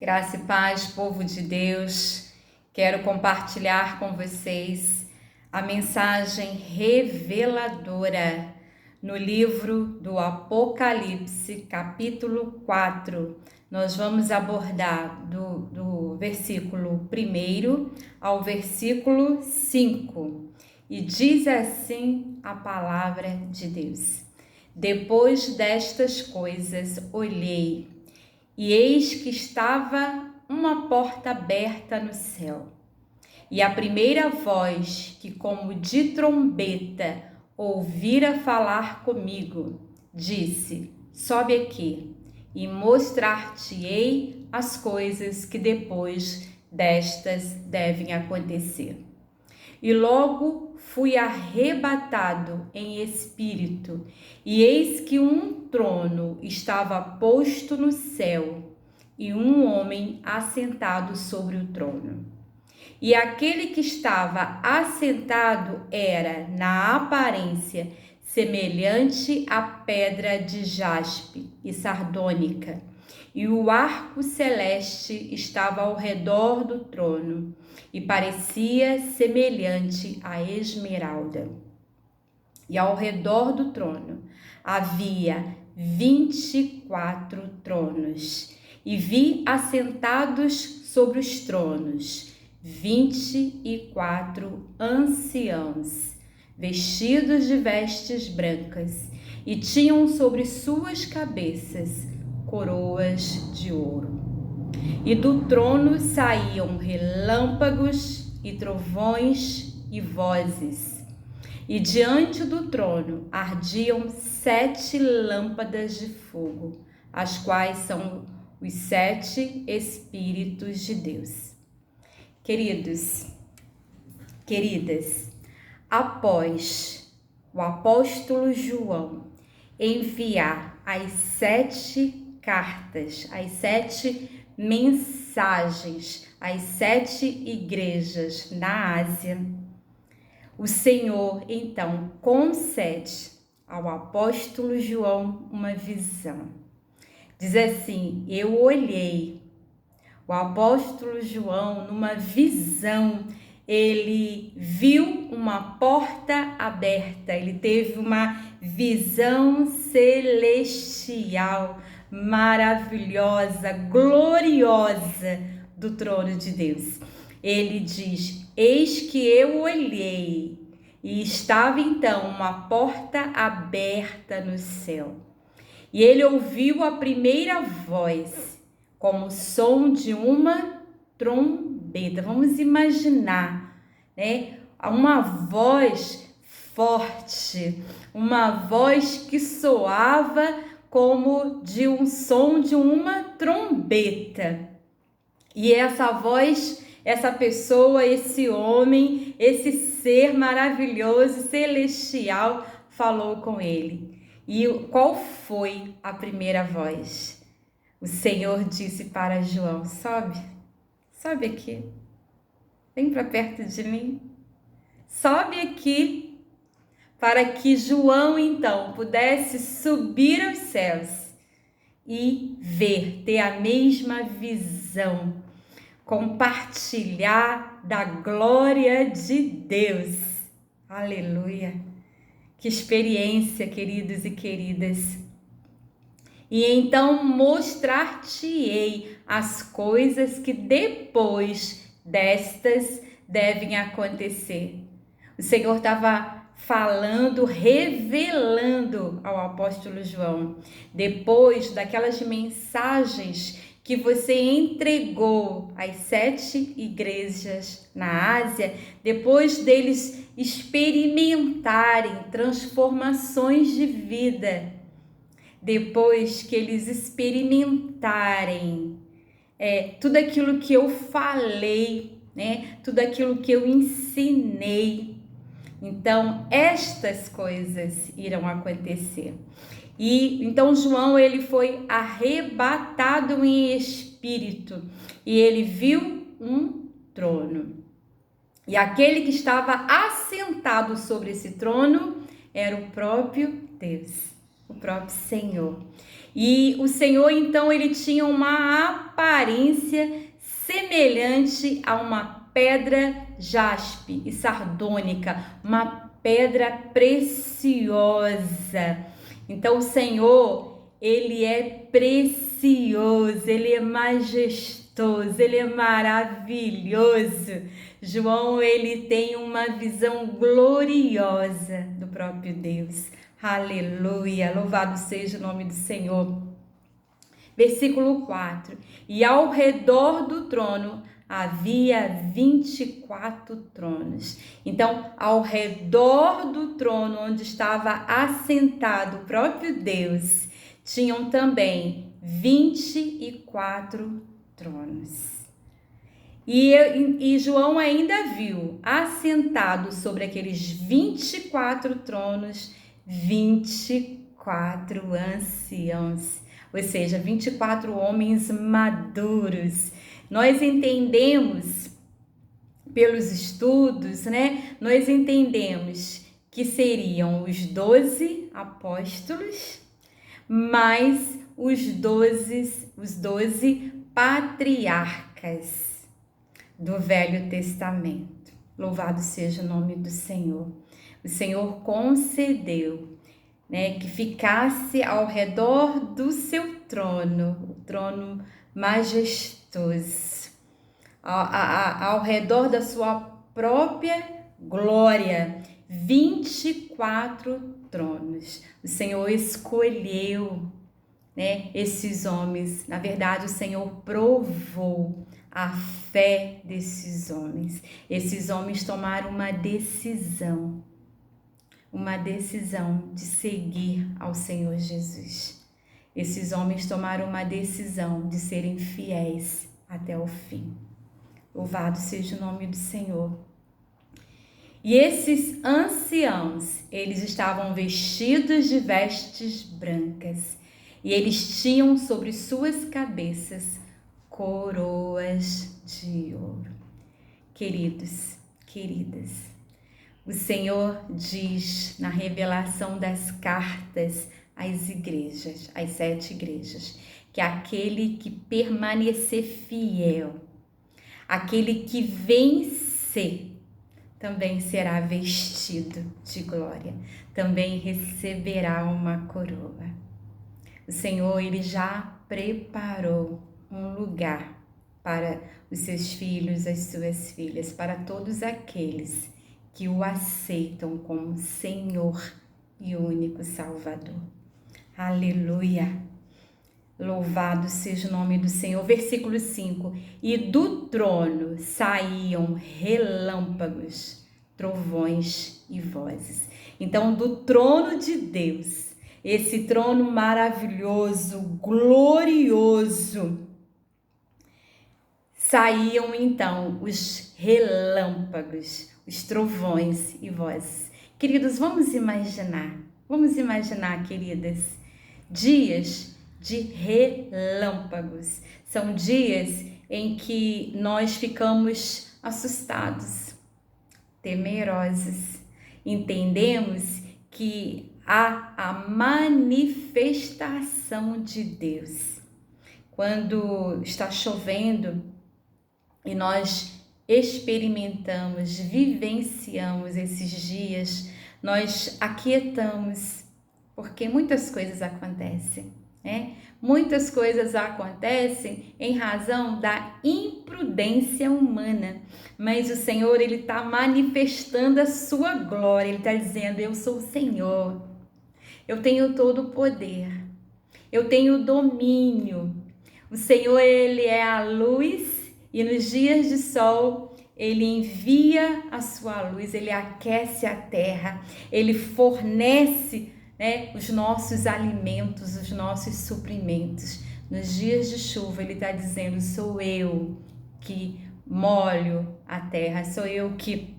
Graça e paz, povo de Deus. Quero compartilhar com vocês a mensagem reveladora no livro do Apocalipse, capítulo 4. Nós vamos abordar do versículo 1 ao versículo 5. E diz assim a palavra de Deus: Depois destas coisas olhei, e eis que estava uma porta aberta no céu. E a primeira voz que, como de trombeta, ouvira falar comigo, disse: Sobe aqui, e mostrar-te-ei as coisas que depois destas devem acontecer. E logo fui arrebatado em espírito, e eis que um trono estava posto no céu, e um homem assentado sobre o trono. E aquele que estava assentado era, na aparência, semelhante à pedra de jaspe e sardônica, e o arco celeste estava ao redor do trono, e parecia semelhante à esmeralda. E ao redor do trono havia 24 tronos, e vi assentados sobre os tronos 24 anciãos, vestidos de vestes brancas, e tinham sobre suas cabeças coroas de ouro. E do trono saíam relâmpagos e trovões e vozes. E diante do trono ardiam 7 lâmpadas de fogo, as quais são os 7 Espíritos de Deus. Queridos, queridas, após o apóstolo João enviar as 7 cartas, as 7 mensagens, as 7 igrejas na Ásia, o Senhor então concede ao apóstolo João uma visão. Diz assim: eu olhei. O apóstolo João, numa visão, ele viu uma porta aberta, ele teve uma visão celestial, maravilhosa, gloriosa do trono de Deus. Ele diz: eis que eu olhei, e estava então uma porta aberta no céu. E ele ouviu a primeira voz, como o som de uma trombeta. Vamos imaginar, né? Uma voz forte, uma voz que soava como de um som de uma trombeta. E essa voz, essa pessoa, esse homem, esse ser maravilhoso, celestial, falou com ele. E qual foi a primeira voz? O Senhor disse para João: sobe aqui, vem para perto de mim, sobe aqui, para que João então pudesse subir aos céus e ver, ter a mesma visão, compartilhar da glória de Deus. Aleluia! Que experiência, queridos e queridas! E então mostrar-te-ei as coisas que depois destas devem acontecer. O Senhor estava falando, revelando ao apóstolo João, depois daquelas mensagens que você entregou às 7 igrejas na Ásia, depois deles experimentarem transformações de vida, depois que eles experimentarem tudo aquilo que eu falei, né? Tudo aquilo que eu ensinei, então estas coisas irão acontecer. E então João, ele foi arrebatado em espírito, e ele viu um trono. E aquele que estava assentado sobre esse trono era o próprio Deus. o próprio Senhor. E o Senhor, então, ele tinha uma aparência semelhante a uma pedra jaspe e sardônica, uma pedra preciosa. Então, o Senhor, ele é precioso, ele é majestoso, ele é maravilhoso. João, ele tem uma visão gloriosa do próprio Deus. Aleluia, louvado seja o nome do Senhor. Versículo 4. E ao redor do trono havia 24 tronos. Então, ao redor do trono onde estava assentado o próprio Deus, tinham também 24 tronos. E João ainda viu, assentado sobre aqueles 24 tronos, 24 anciãos, ou seja, 24 homens maduros. Nós entendemos, pelos estudos, né? Nós entendemos que seriam os 12 apóstolos, mais os 12 patriarcas do Velho Testamento. Louvado seja o nome do Senhor. O Senhor concedeu, né, que ficasse ao redor do seu trono, o trono majestoso, ao redor da sua própria glória, 24 tronos. O Senhor escolheu, né, esses homens. Na verdade, o Senhor provou a fé desses homens. Esses homens tomaram uma decisão de seguir ao Senhor Jesus. Esses homens tomaram uma decisão de serem fiéis até o fim. Louvado seja o nome do Senhor. E esses anciãos, eles estavam vestidos de vestes brancas e eles tinham sobre suas cabeças coroas de ouro. Queridos, queridas, o Senhor diz na revelação das cartas às igrejas, às 7 igrejas, que aquele que permanecer fiel, aquele que vencer, também será vestido de glória, também receberá uma coroa. O Senhor, ele já preparou um lugar para os seus filhos, as suas filhas, para todos aqueles que o aceitam como Senhor e único Salvador. Aleluia! Louvado seja o nome do Senhor. Versículo 5. E do trono saíam relâmpagos, trovões e vozes. Então, do trono de Deus, esse trono maravilhoso, glorioso, saíam então os relâmpagos, os trovões e vozes. Queridos, vamos imaginar, queridas, dias de relâmpagos. São dias em que nós ficamos assustados, temerosos. Entendemos que há a manifestação de Deus. Quando está chovendo e nós experimentamos, vivenciamos esses dias, nós aquietamos, porque muitas coisas acontecem, né? Muitas coisas acontecem em razão da imprudência humana, mas o Senhor, ele está manifestando a sua glória, ele está dizendo: eu sou o Senhor, eu tenho todo o poder, eu tenho domínio. O Senhor, ele é a luz e nos dias de sol, ele envia a sua luz, ele aquece a terra, ele fornece, né, os nossos alimentos, os nossos suprimentos. Nos dias de chuva, ele está dizendo: sou eu que molho a terra, sou eu que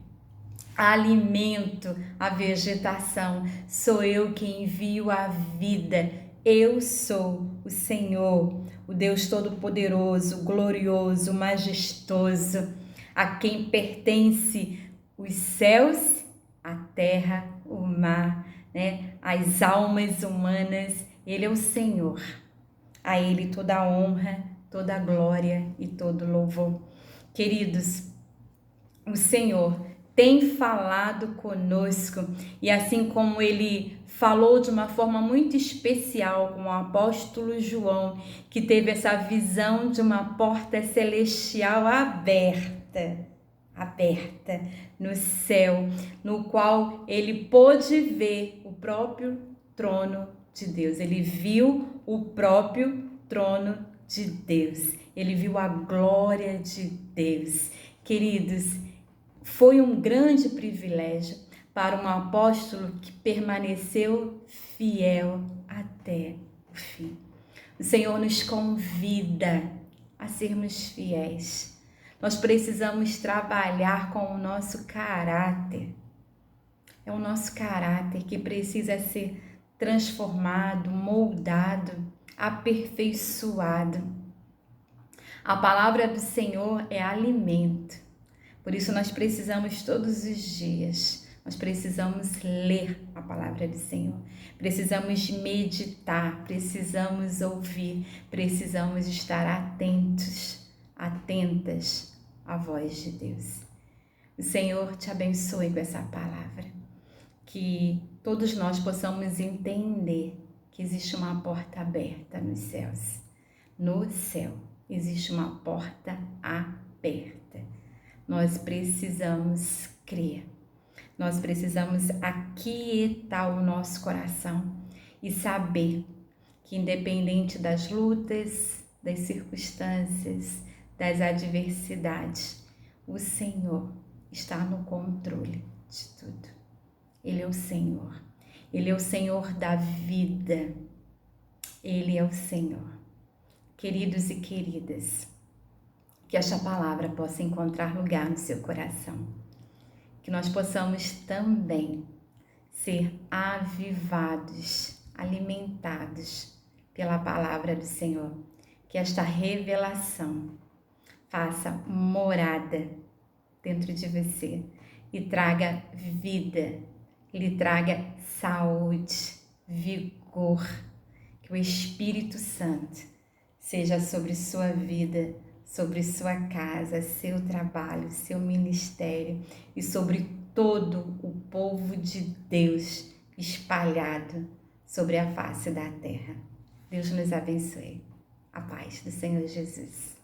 alimento a vegetação, sou eu que envio a vida. Eu sou o Senhor, o Deus Todo-Poderoso, glorioso, majestoso, a quem pertence os céus, a terra, o mar, né, as almas humanas. Ele é o Senhor. A Ele toda a honra, toda a glória e todo louvor. Queridos, o Senhor tem falado conosco e assim como Ele falou de uma forma muito especial com o apóstolo João, que teve essa visão de uma porta celestial aberta no céu, no qual ele pôde ver o próprio trono de Deus. Ele viu o próprio trono de Deus. Ele viu a glória de Deus. Queridos, foi um grande privilégio para um apóstolo que permaneceu fiel até o fim. O Senhor nos convida a sermos fiéis. Nós precisamos trabalhar com o nosso caráter. É o nosso caráter que precisa ser transformado, moldado, aperfeiçoado. A palavra do Senhor é alimento. Por isso nós precisamos todos os dias, nós precisamos ler a palavra do Senhor, precisamos meditar, precisamos ouvir, precisamos estar atentas à voz de Deus. O Senhor te abençoe com essa palavra, que todos nós possamos entender que existe uma porta aberta nos céus. No céu existe uma porta aberta. Nós precisamos crer, nós precisamos aquietar o nosso coração e saber que independente das lutas, das circunstâncias, das adversidades, o Senhor está no controle de tudo. Ele é o Senhor, Ele é o Senhor da vida, Ele é o Senhor. Queridos e queridas, que esta palavra possa encontrar lugar no seu coração. Que nós possamos também ser avivados, alimentados pela palavra do Senhor. Que esta revelação faça morada dentro de você e traga vida, lhe traga saúde, vigor. Que o Espírito Santo seja sobre sua vida, sobre sua casa, seu trabalho, seu ministério e sobre todo o povo de Deus espalhado sobre a face da terra. Deus nos abençoe. A paz do Senhor Jesus.